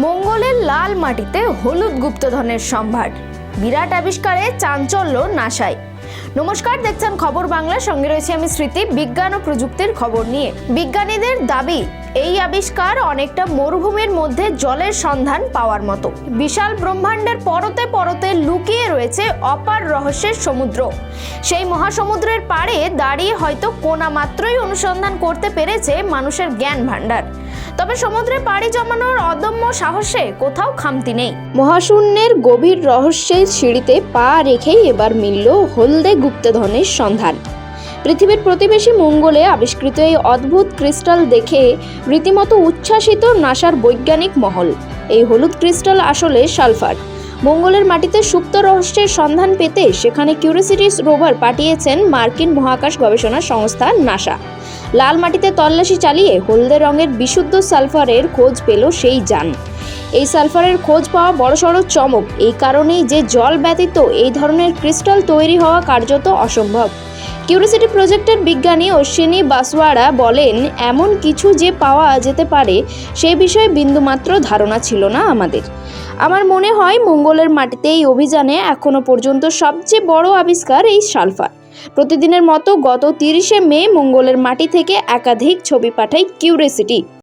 মঙ্গলের লাল মাটিতে হলুদ গুপ্তধনের সম্ভার, বিরাট আবিষ্কারে চাঞ্চল্য নাসায়। নমস্কার, দেখছেন খবর বাংলা, সঙ্গে রয়েছে আমি স্মৃতি। বিজ্ঞান ও প্রযুক্তির খবর নিয়ে বিজ্ঞানীদের দাবি, এই আবিষ্কার অনেকটা মরুভূমির মধ্যে জলের সন্ধান পাওয়ার মতো। বিশাল ব্রহ্মাণ্ডের পরতে পরতে লুকিয়ে রয়েছে অপার রহস্যের সমুদ্র। সেই মহাসমুদ্রের পাড়ে দাঁড়িয়ে হয়তো কোনা মাত্রই অনুসন্ধান করতে পেরেছে মানুষের জ্ঞান ভাণ্ডার। তবে সমুদ্রে পাড়ি জমানোর অদম্য সাহসে কোথাও খামতি নেই। মহাশূন্যের গভীর রহস্যের সিঁড়িতে পা রেখেই এবার মিলল হলদে গুপ্তধনের সন্ধান। পৃথিবীর প্রতিবেশী মঙ্গলে আবিষ্কৃত এই অদ্ভুত ক্রিস্টাল দেখে রীতিমতো উচ্ছ্বাসিত নাসার বৈজ্ঞানিক মহল। এই হলুদ ক্রিস্টাল আসলে সালফার। মঙ্গলের মাটিতে সুপ্ত রহস্যের সন্ধান পেতে সেখানে কিউরিওসিটি রোভার পাঠিয়েছেন মার্কিন মহাকাশ গবেষণা সংস্থা নাসা। লাল মাটিতে তল্লাশি চালিয়ে হলদে রঙের বিশুদ্ধ সালফারের খোঁজ পেল সেই যান। এই সালফারের খোঁজ পাওয়া বড়সড় চমক এই কারণেই যে জল ব্যতীত এই ধরনের ক্রিস্টাল তৈরি হওয়া কার্যত অসম্ভব। কিউরিওসিটি প্রজেক্টের বিজ্ঞানী অশ্বিনী বাসওয়াড়া বলেন, এমন কিছু যে পাওয়া যেতে পারে সে বিষয়ে বিন্দুমাত্র ধারণা ছিল না আমাদের। আমার মনে হয় মঙ্গলের মাটিতে এই অভিযানে এখনো পর্যন্ত সবচেয়ে বড় আবিষ্কার এই সালফার। প্রতিদিনের মতো গত 30শে মে মঙ্গলের মাটি থেকে একাধিক ছবি পাঠায় কিউরিওসিটি।